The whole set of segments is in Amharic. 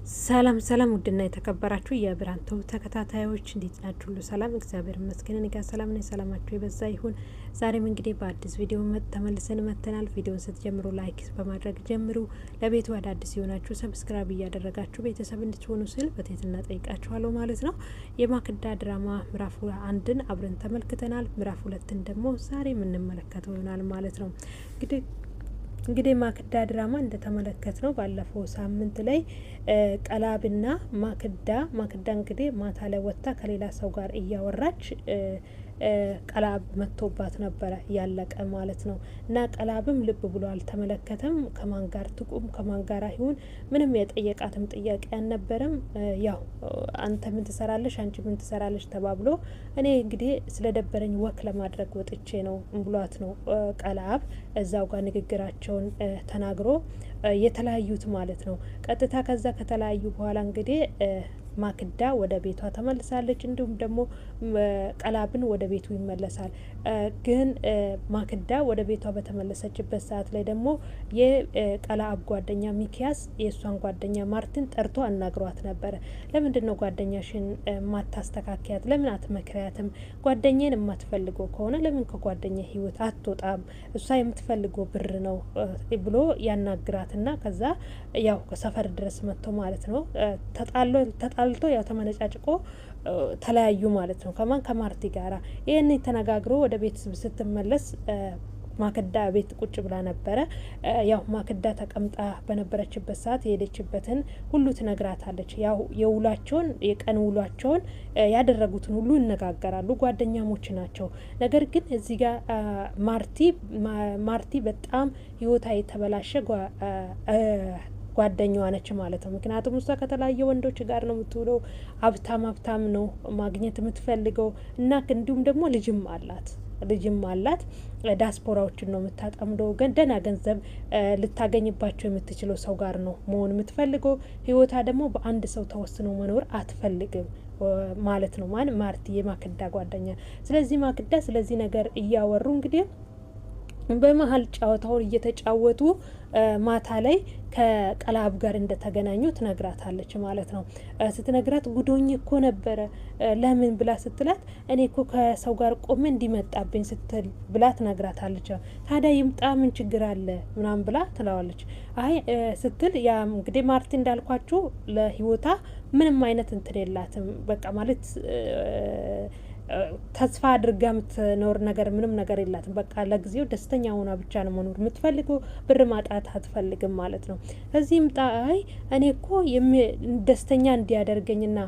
ሰላም ሰላም ውድና የተከበራችሁ የብራንቶ ተከታታዮች እንዴት ናችሁ? ሁሉ ሰላም እግዚአብሔር ይመስገን። እኔ ጋር ሰላም ነኝ። ሰላማችሁ የበዛ ይሁን። ዛሬም እንግዲህ በአዲስ ቪዲዮ ተመልሰን መጥተናል። ቪዲዮን ስትጀምሩ ላይክ በማድረግ ጀምሩ። ለቤቱ አዳዲስ የሆናችሁ ሰብስክራይብ እያደረጋችሁ ቤተሰብ እንድትሆኑ ስል በትህትና ጠይቃችኋለሁ ማለት ነው። የማክዳ ድራማ ምዕራፍ 1ን አብረን ተመልክተናል። ምዕራፍ 2ን ደግሞ ዛሬ የምንመለከተው ይሆናል ማለት ነው። እንግዲህ ማክዳ ድራማ እንደተመለከት ነው ባለፈው ሳምንት ላይ ቀላብና ማክዳ እንግዲህ ማታ ላይ ወጥታ ከሌላ ሰው ጋር እያወራች ቀላብ መጥቶባት ነበረ ያለቀ ማለት ነው። እና ቀላብም ልብ ብሎ አልተመለከተም። ከማን ጋር ትቁም ከማን ጋር ይሁን ምንም የጠየቃትም ጥያቄ አልነበረም። ያው አንተ ምን ትሰራለሽ፣ አንቺ ምን ትሰራለሽ ተባብሎ እኔ እንግዲህ ስለደበረኝ ወክ ለማድረግ ወጥቼ ነው ብሏት ነው ቀላብ እዛው ጋር ንግግራቸውን ተናግሮ የተለያዩት ማለት ነው። ቀጥታ ከዛ ከተለያዩ በኋላ እንግዲህ ማክዳ ወደ ቤቷ ተመልሳለች። እንዲሁም ደግሞ ቀላብን ወደ ቤቱ ይመለሳል። ግን ማክዳ ወደ ቤቷ በተመለሰችበት ሰዓት ላይ ደግሞ የቀላብ ጓደኛ ሚኪያስ የእሷን ጓደኛ ማርቲን ጠርቶ አናግሯት ነበረ። ለምንድን ነው ጓደኛሽን ማታስተካከያት? ለምን አትመክሪያትም? ጓደኛን የማትፈልገው ከሆነ ለምን ከጓደኛ ህይወት አትወጣም? እሷ የምትፈልገው ብር ነው ብሎ ያናግራትና ከዛ ያው ሰፈር ድረስ መጥቶ ማለት ነው ተጣልቶ ያው ተመነጫጭቆ ተለያዩ ማለት ነው። ከማርቲ ጋራ ይህን ተነጋግሮ ወደ ቤት ስትመለስ ማክዳ ቤት ቁጭ ብላ ነበረ። ያው ማክዳ ተቀምጣ በነበረችበት ሰዓት የሄደችበትን ሁሉ ትነግራታለች። ያው የቀን ውሏቸውን ያደረጉትን ሁሉ ይነጋገራሉ። ጓደኛሞች ናቸው። ነገር ግን እዚህ ጋር ማርቲ በጣም ህይወታ የተበላሸ ጓደኛዋ ነች ማለት ነው። ምክንያቱም እሷ ከተለያየ ወንዶች ጋር ነው የምትውለው። ሀብታም ነው ማግኘት የምትፈልገው እና እንዲሁም ደግሞ ልጅም አላት። ዳስፖራዎችን ነው የምታጠምደው። ደህና ገንዘብ ልታገኝባቸው የምትችለው ሰው ጋር ነው መሆን የምትፈልገው። ህይወታ ደግሞ በአንድ ሰው ተወስኖ መኖር አትፈልግም ማለት ነው። ማርቲ የማክዳ ጓደኛ። ስለዚህ ማክዳ ስለዚህ ነገር እያወሩ እንግዲህ በመሀል ጨዋታውን እየተጫወቱ ማታ ላይ ከቀላብ ጋር እንደተገናኙ ትነግራታለች ማለት ነው። ስትነግራት ጉዶኝ እኮ ነበረ ለምን ብላ ስትላት እኔ እኮ ከሰው ጋር ቆሜ እንዲመጣብኝ ስትል ብላ ትነግራታለች። ታዲያ ይምጣ ምን ችግር አለ ምናምን ብላ ትለዋለች። አይ ስትል ያ እንግዲህ ማርቲ እንዳልኳችሁ ለህይወታ ምንም አይነት እንትን የላትም። በቃ ማለት ተስፋ አድርጋ የምትኖር ነገር ምንም ነገር የላትም። በቃ ለጊዜው ደስተኛ ሆና ብቻ ነው መኖር የምትፈልገው። ብር ማጣት አትፈልግም ማለት ነው። ከዚህም ጣይ እኔ እኮ ደስተኛ እንዲያደርገኝና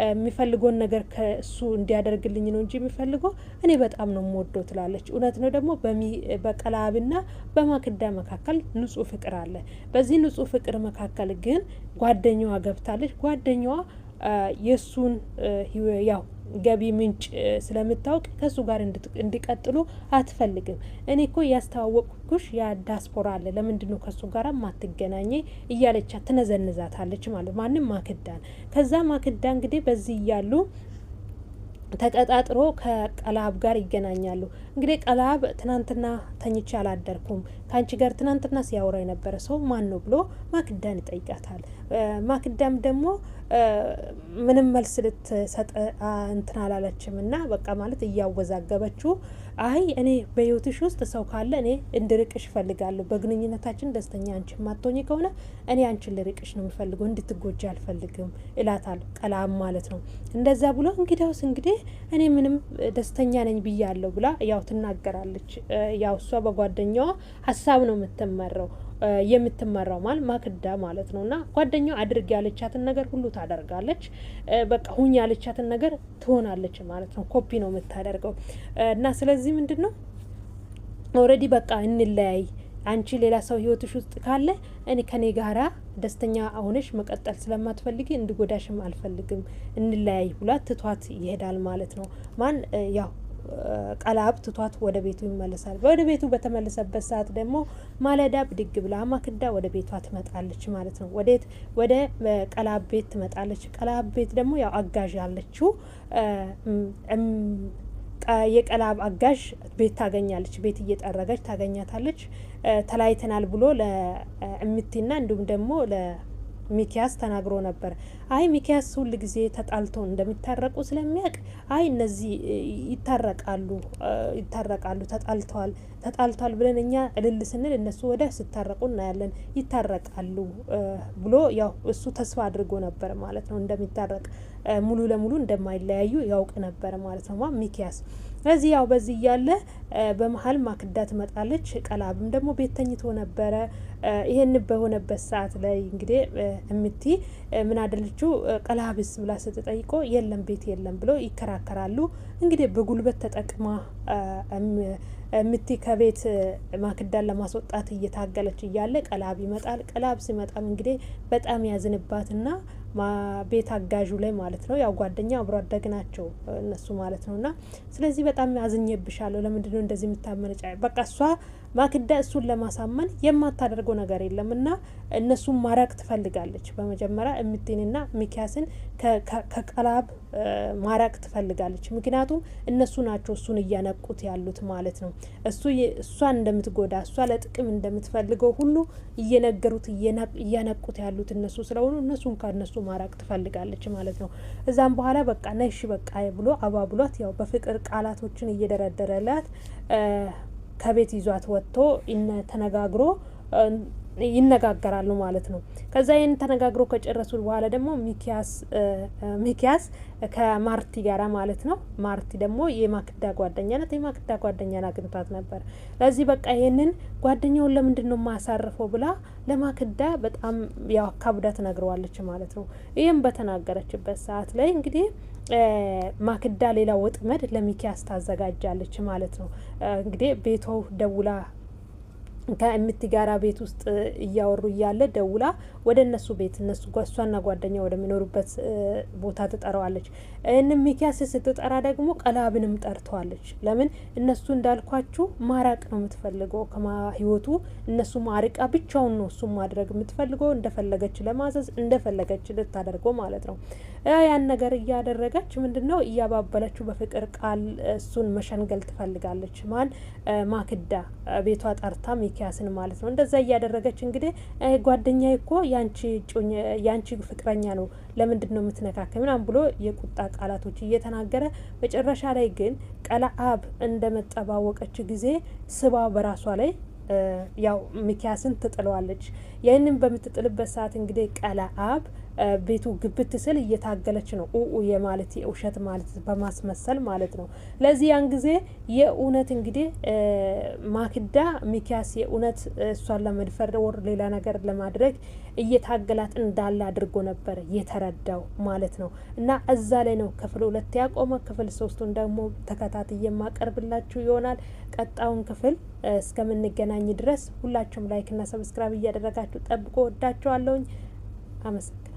የሚፈልገውን ነገር ከእሱ እንዲያደርግልኝ ነው እንጂ የሚፈልገው እኔ በጣም ነው የምወደው ትላለች። እውነት ነው ደግሞ በቀላብና በማክዳ መካከል ንጹህ ፍቅር አለ። በዚህ ንጹህ ፍቅር መካከል ግን ጓደኛዋ ገብታለች። ጓደኛዋ የሱን ያው ገቢ ምንጭ ስለምታውቅ ከሱ ጋር እንዲቀጥሉ አትፈልግም። እኔ እኮ ያስተዋወቅኩሽ ያ ዳስፖራ አለ ለምንድን ነው ከሱ ጋር ማትገናኘ እያለቻ ትነዘንዛታለች ማለት ማንም ማክዳን። ከዛ ማክዳ እንግዲህ በዚህ እያሉ ተቀጣጥሮ ከቀላብ ጋር ይገናኛሉ። እንግዲህ ቀላብ ትናንትና ተኝቼ አላደርኩም ከአንቺ ጋር ትናንትና ሲያወራ የነበረ ሰው ማን ነው ብሎ ማክዳን ይጠይቃታል። ማክዳም ደግሞ ምንም መልስ ልትሰጥ እንትን አላለችም እና በቃ ማለት እያወዛገበችው አይ እኔ በህይወትሽ ውስጥ ሰው ካለ እኔ እንድርቅሽ እፈልጋለሁ። በግንኙነታችን ደስተኛ አንቺ ማትሆኚ ከሆነ እኔ አንቺን ልርቅሽ ነው የምፈልገው፣ እንድትጎጂ አልፈልግም ይላታል ቀላም ማለት ነው። እንደዛ ብሎ እንግዲህ እኔ ምንም ደስተኛ ነኝ ብያለሁ ብላ ያው ትናገራለች። ያው እሷ በጓደኛዋ ሀሳብ ነው የምትመራው ማክዳ ማለት ነው። እና ጓደኛዋ አድርግ ያለቻትን ነገር ሁሉ ታደርጋለች። በቃ ሁኝ ያለቻትን ነገር ትሆናለች ማለት ነው። ኮፒ ነው የምታደርገው። እና ስለዚህ ምንድን ነው ኦልሬዲ በቃ እንለያይ፣ አንቺ ሌላ ሰው ህይወትሽ ውስጥ ካለ እኔ ከኔ ጋራ ደስተኛ ሆነሽ መቀጠል ስለማትፈልጊ እንድጎዳሽም አልፈልግም፣ እንለያይ ብሏት ትቷት ይሄዳል ማለት ነው። ያው ቀላብ ትቷት ወደ ቤቱ ይመለሳል። ወደ ቤቱ በተመለሰበት ሰዓት ደግሞ ማለዳ ብድግ ብላ ማክዳ ወደ ቤቷ ትመጣለች ማለት ነው። ወደ ቀላብ ቤት ትመጣለች። ቀላብ ቤት ደግሞ ያው አጋዥ አለችው። የቀላብ አጋዥ ቤት ታገኛለች። ቤት እየጠረገች ታገኛታለች። ተለያይተናል ብሎ ለእምቲና እንዲሁም ደግሞ ሚኪያስ ተናግሮ ነበር። አይ ሚኪያስ ሁል ጊዜ ተጣልተው እንደሚታረቁ ስለሚያውቅ አይ እነዚህ ይታረቃሉ ተጣልተዋል ብለን እኛ እልል ስንል እነሱ ወደ ስታረቁ እናያለን ይታረቃሉ ብሎ ያው እሱ ተስፋ አድርጎ ነበር ማለት ነው። እንደሚታረቅ ሙሉ ለሙሉ እንደማይለያዩ ያውቅ ነበር ማለት ነው ሚኪያስ። ስለዚህ ያው በዚህ እያለ በመሀል ማክዳ ትመጣለች። ቀላብም ደግሞ ቤት ተኝቶ ነበረ። ይሄን በሆነበት ሰዓት ላይ እንግዲህ እምቲ ምን አደለችው ቀላብስ ብላ ስትጠይቆ የለም ቤት የለም ብሎ ይከራከራሉ። እንግዲህ በጉልበት ተጠቅማ እምቲ ከቤት ማክዳን ለማስወጣት እየታገለች እያለ ቀላብ ይመጣል። ቀላብ ሲመጣም እንግዲህ በጣም ያዝንባትና ቤት አጋዡ ላይ ማለት ነው ያው ጓደኛ አብሮ አደግ ናቸው እነሱ ማለት ነውና ስለዚህ በጣም አዝኜብሻለሁ ለምንድነው እንደዚህ የምታመነጫ በቃ እሷ ማክዳ እሱን ለማሳመን የማታደርገው ነገር የለምና እነሱን ማራቅ ትፈልጋለች። በመጀመሪያ እምቲንና ሚኪያስን ከቀላብ ማራቅ ትፈልጋለች። ምክንያቱም እነሱ ናቸው እሱን እያነቁት ያሉት ማለት ነው። እሷን እንደምትጎዳ እሷ ለጥቅም እንደምትፈልገው ሁሉ እየነገሩት እያነቁት ያሉት እነሱ ስለሆኑ እነሱን ከነሱ ማራቅ ትፈልጋለች ማለት ነው። እዛም በኋላ በቃ ነሽ በቃ ብሎ አባብሏት ያው በፍቅር ቃላቶችን እየደረደረላት ከቤት ይዟት ወጥቶ ተነጋግሮ ይነጋገራሉ ማለት ነው። ከዛ ይህን ተነጋግሮ ከጨረሱ በኋላ ደግሞ ሚኪያስ ከማርቲ ጋራ ማለት ነው። ማርቲ ደግሞ የማክዳ ጓደኛ ናት። የማክዳ ጓደኛን አግኝቷት ነበር። ለዚህ በቃ ይህንን ጓደኛውን ለምንድን ነው ማሳርፈው ብላ ለማክዳ በጣም ያው አካብዳ ትነግረዋለች ማለት ነው። ይህም በተናገረችበት ሰዓት ላይ እንግዲህ ማክዳ ሌላ ወጥመድ ለሚኪያስ ታዘጋጃለች ማለት ነው። እንግዲህ ቤቷ ደውላ ከእምቲ ጋራ ቤት ውስጥ እያወሩ እያለ ደውላ ወደ እነሱ ቤት እነሱ ጓሷና ጓደኛ ወደሚኖሩበት ቦታ ትጠራዋለች። እንም ሚኪያስ ስትጠራ ደግሞ ቀላብንም ጠርተዋለች። ለምን እነሱ እንዳልኳችሁ ማራቅ ነው የምትፈልገው ከህይወቱ እነሱ ማርቃ ብቻውን ነው እሱ ማድረግ የምትፈልገው እንደፈለገች ለማዘዝ እንደፈለገች ልታደርገው ማለት ነው። ያን ነገር እያደረገች ምንድነው እያባበለችው በፍቅር ቃል እሱን መሸንገል ትፈልጋለች። ማክዳ ቤቷ ጠርታ ሚኪያስን ማለት ነው። እንደዛ እያደረገች እንግዲህ ጓደኛዬ እኮ ያንቺ ፍቅረኛ ነው ለምንድን ነው የምትነካከ ምናምን ብሎ የቁጣ ቃላቶች እየተናገረ መጨረሻ ላይ ግን ቀላአብ እንደመጠባወቀች ጊዜ ስባ በራሷ ላይ ያው ሚኪያስን ትጥለዋለች። ይህንን በምትጥልበት ሰዓት እንግዲህ ቀላአብ ቤቱ ግብት ስል እየታገለች ነው የማለት የውሸት ማለት በማስመሰል ማለት ነው። ለዚህ ያን ጊዜ የእውነት እንግዲህ ማክዳ ሚኪያስ የእውነት እሷን ለመድፈር ወር ሌላ ነገር ለማድረግ እየታገላት እንዳለ አድርጎ ነበር የተረዳው ማለት ነው። እና እዛ ላይ ነው ክፍል 2 ያቆመ። ክፍል 3ን ደግሞ ተከታትዬ የማቀርብላችሁ ይሆናል። ቀጣውን ክፍል እስከምንገናኝ ድረስ ሁላችሁም ላይክ እና ሰብስክራይብ እያደረጋችሁ ጠብቆ ወዳችኋለሁኝ። አመሰግናለሁ።